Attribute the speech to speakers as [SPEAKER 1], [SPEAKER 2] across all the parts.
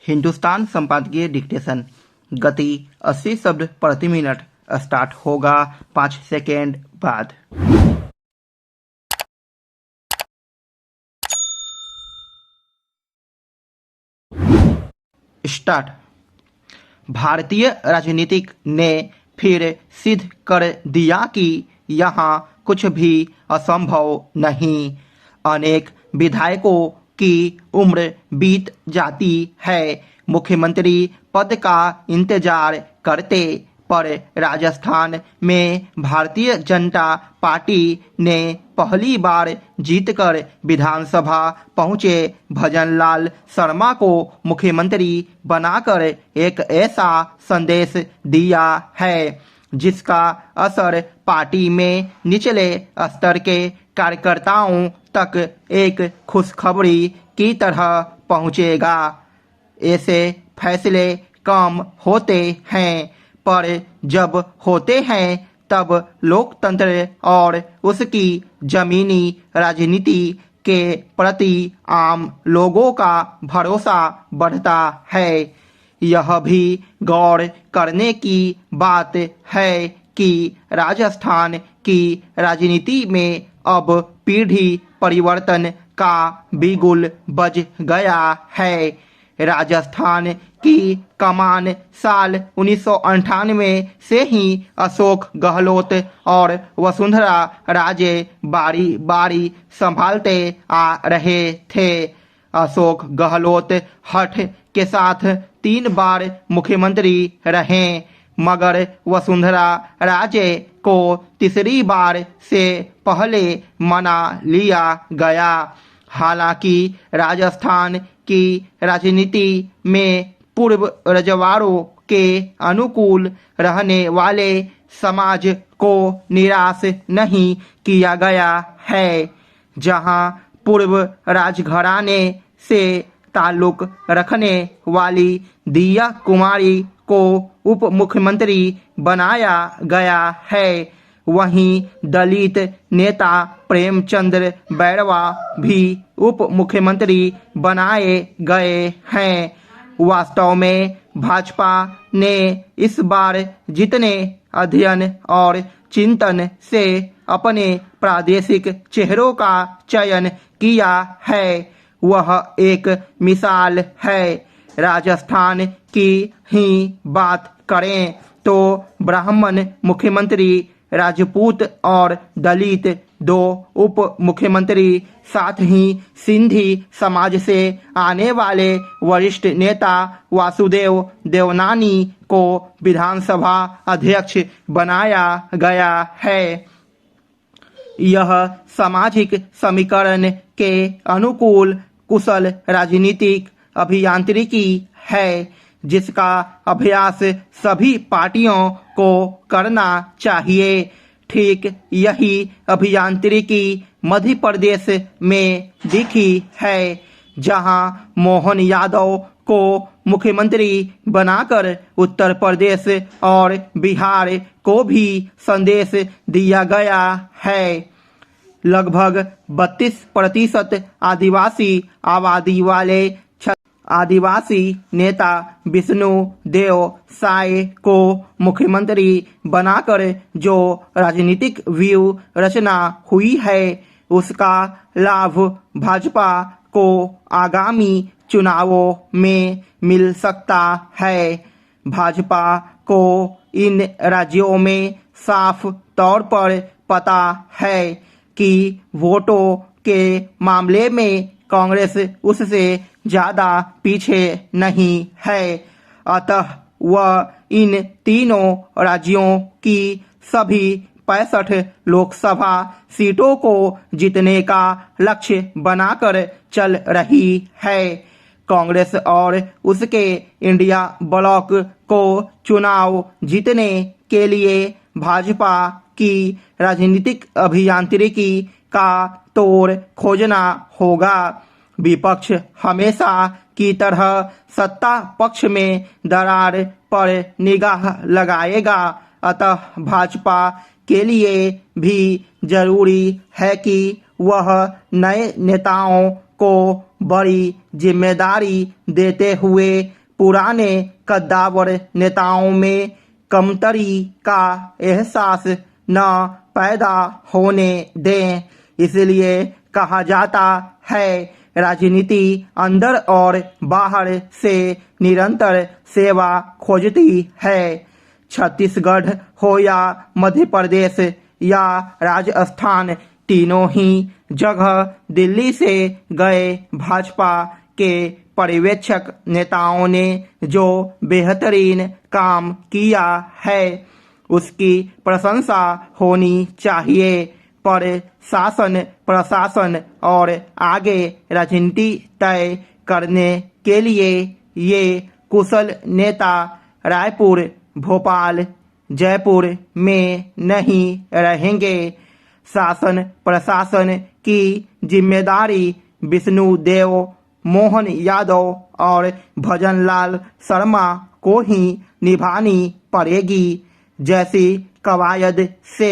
[SPEAKER 1] हिंदुस्तान संपादकीय डिक्टेशन। गति 80 शब्द प्रति मिनट। स्टार्ट होगा 5 सेकेंड बाद। स्टार्ट। भारतीय राजनीतिक ने फिर सिद्ध कर दिया कि यहाँ कुछ भी असंभव नहीं। अनेक विधायकों की उम्र बीत जाती है मुख्यमंत्री पद का इंतजार करते, पर राजस्थान में भारतीय जनता पार्टी ने पहली बार जीतकर विधानसभा पहुंचे भजनलाल शर्मा को मुख्यमंत्री बनाकर एक ऐसा संदेश दिया है जिसका असर पार्टी में निचले स्तर के कार्यकर्ताओं तक एक खुशखबरी की तरह पहुंचेगा। ऐसे फैसले कम होते हैं, पर जब होते हैं तब लोकतंत्र और उसकी जमीनी राजनीति के प्रति आम लोगों का भरोसा बढ़ता है। यह भी गौर करने की बात है कि राजस्थान की राजनीति में अब पीढ़ी परिवर्तन का बिगुल बज गया है। राजस्थान की कमान साल 1998 से ही अशोक गहलोत और वसुंधरा राजे बारी बारी संभालते आ रहे थे। अशोक गहलोत हठ के साथ 3 बार मुख्यमंत्री रहे, मगर वसुंधरा राजे को तीसरी बार से पहले मना लिया गया। हालांकि राजस्थान की राजनीति में पूर्व रजवाड़ों के अनुकूल रहने वाले समाज को निराश नहीं किया गया है। जहां पूर्व राजघराने से ताल्लुक रखने वाली दिया कुमारी को उप मुख्यमंत्री बनाया गया है, वहीं दलित नेता प्रेमचंद्र बैरवा भी उप मुख्यमंत्री बनाए गए हैं। वास्तव में भाजपा ने इस बार जितने अध्ययन और चिंतन से अपने प्रादेशिक चेहरों का चयन किया है, वह एक मिसाल है। राजस्थान की ही बात करें तो ब्राह्मण मुख्यमंत्री, राजपूत और दलित 2 उप मुख्यमंत्री, साथ ही सिंधी समाज से आने वाले वरिष्ठ नेता वासुदेव देवनानी को विधानसभा अध्यक्ष बनाया गया है। यह सामाजिक समीकरण के अनुकूल कुशल राजनीतिक अभियांत्रिकी है जिसका अभ्यास सभी पार्टियों को करना चाहिए। ठीक यही अभियांत्रिकी मध्य प्रदेश में दिखी है, जहां मोहन यादव को मुख्यमंत्री बनाकर उत्तर प्रदेश और बिहार को भी संदेश दिया गया है। लगभग 32% आदिवासी आबादी वाले आदिवासी नेता विष्णु देव साय को मुख्यमंत्री बनाकर जो राजनीतिक व्यू रचना हुई है, उसका लाभ भाजपा को आगामी चुनावों में मिल सकता है। भाजपा को इन राज्यों में साफ तौर पर पता है कि वोटों के मामले में कांग्रेस उससे ज्यादा पीछे नहीं है। अतः वह इन तीनों राज्यों की सभी 65 लोकसभा सीटों को जीतने का लक्ष्य बनाकर चल रही है। कांग्रेस और उसके इंडिया ब्लॉक को चुनाव जीतने के लिए भाजपा की राजनीतिक अभियांत्रिकी का तोड़ खोजना होगा। विपक्ष हमेशा की तरह सत्ता पक्ष में दरार पर निगाह लगाएगा। अतः भाजपा के लिए भी जरूरी है कि वह नए नेताओं को बड़ी जिम्मेदारी देते हुए पुराने कद्दावर नेताओं में कमतरी का एहसास न पैदा होने दें। इसलिए कहा जाता है, राजनीति अंदर और बाहर से निरंतर सेवा खोजती है। छत्तीसगढ़ हो या मध्य प्रदेश या राजस्थान, तीनों ही जगह दिल्ली से गए भाजपा के पर्यवेक्षक नेताओं ने जो बेहतरीन काम किया है उसकी प्रशंसा होनी चाहिए। पर शासन, प्रशासन और आगे राजनीति तय करने के लिए ये कुशल नेता रायपुर, भोपाल, जयपुर में नहीं रहेंगे। शासन प्रशासन की जिम्मेदारी विष्णुदेव मोहन यादव और भजनलाल शर्मा को ही निभानी पड़ेगी। जैसी कवायद से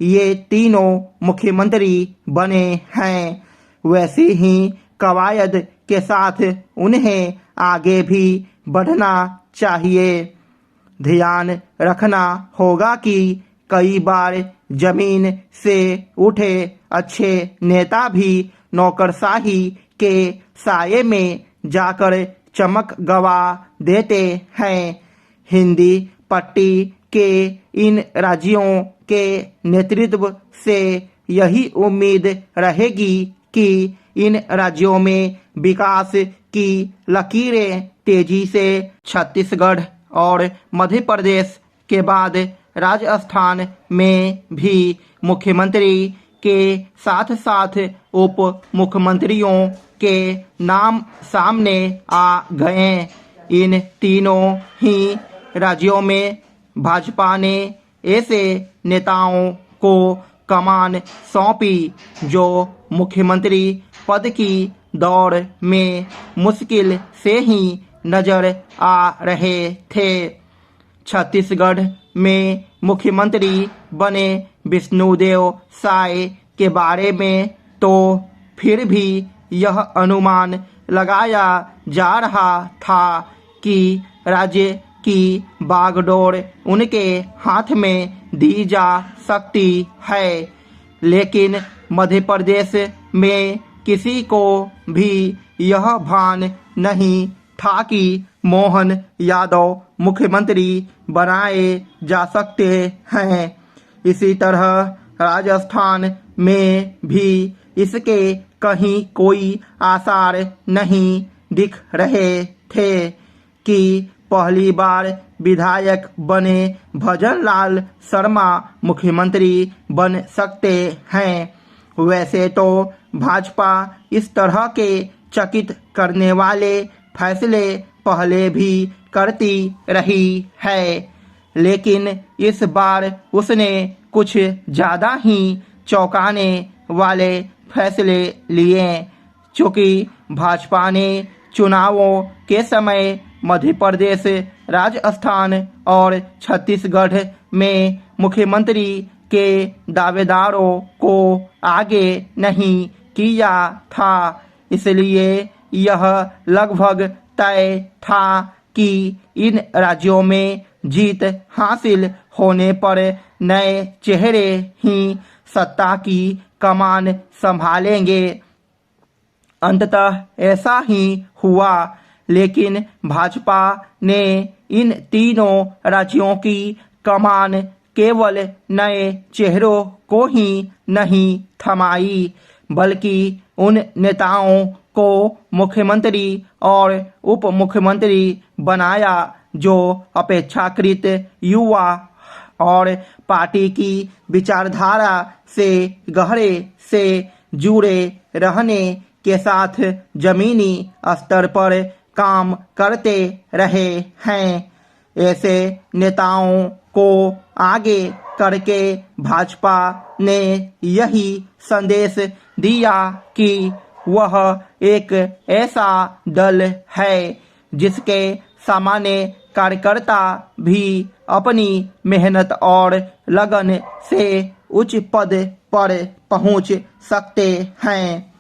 [SPEAKER 1] ये तीनों मुख्यमंत्री बने हैं, वैसी ही कवायद के साथ उन्हें आगे भी बढ़ना चाहिए। ध्यान रखना होगा कि कई बार जमीन से उठे अच्छे नेता भी नौकरशाही के साये में जाकर चमक गवा देते हैं। हिंदी पट्टी के इन राज्यों के नेतृत्व से यही उम्मीद रहेगी कि इन राज्यों में विकास की लकीरें तेजी से छत्तीसगढ़ और मध्य प्रदेश के बाद राजस्थान में भी मुख्यमंत्री के साथ साथ उप मुख्यमंत्रियों के नाम सामने आ गए। इन तीनों ही राज्यों में भाजपा ने ऐसे नेताओं को कमान सौंपी जो मुख्यमंत्री पद की दौड़ में मुश्किल से ही नजर आ रहे थे। छत्तीसगढ़ में मुख्यमंत्री बने विष्णुदेव साय के बारे में तो फिर भी यह अनुमान लगाया जा रहा था कि राज्य की बागडोर उनके हाथ में दी जा सकती है, लेकिन मध्य प्रदेश में किसी को भी यह भान नहीं था कि मोहन यादव मुख्यमंत्री बनाए जा सकते हैं। इसी तरह राजस्थान में भी इसके कहीं कोई आसार नहीं दिख रहे थे कि पहली बार विधायक बने भजनलाल शर्मा मुख्यमंत्री बन सकते हैं। वैसे तो भाजपा इस तरह के चकित करने वाले फैसले पहले भी करती रही है, लेकिन इस बार उसने कुछ ज़्यादा ही चौंकाने वाले फैसले लिए। चूँकि भाजपा ने चुनावों के समय मध्य प्रदेश, राजस्थान और छत्तीसगढ़ में मुख्यमंत्री के दावेदारों को आगे नहीं किया था, इसलिए यह लगभग तय था कि इन राज्यों में जीत हासिल होने पर नए चेहरे ही सत्ता की कमान संभालेंगे। अंततः ऐसा ही हुआ, लेकिन भाजपा ने इन तीनों राज्यों की कमान केवल नए चेहरों को ही नहीं थमाई, बल्कि उन नेताओं को मुख्यमंत्री और उप मुख्यमंत्री बनाया जो अपेक्षाकृत युवा और पार्टी की विचारधारा से गहरे से जुड़े रहने के साथ जमीनी स्तर पर काम करते रहे हैं। ऐसे नेताओं को आगे करके भाजपा ने यही संदेश दिया कि वह एक ऐसा दल है जिसके सामान्य कार्यकर्ता भी अपनी मेहनत और लगन से उच्च पद पर पहुंच सकते हैं।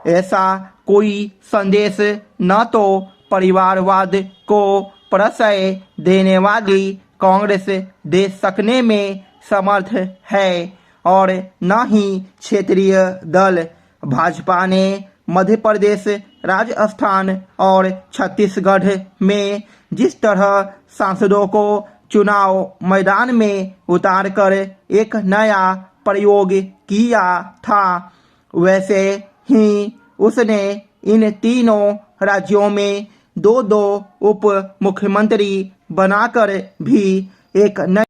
[SPEAKER 1] ऐसा कोई संदेश न तो परिवारवाद को प्रश्रय देने वाली कांग्रेस दे सकने में समर्थ है और न ही क्षेत्रीय दल। भाजपा ने मध्य प्रदेश, राजस्थान और छत्तीसगढ़ में जिस तरह सांसदों को चुनाव मैदान में उतारकर एक नया प्रयोग किया था, वैसे ही उसने इन तीनों राज्यों में 2-2 उप मुख्यमंत्री बनाकर भी एक नई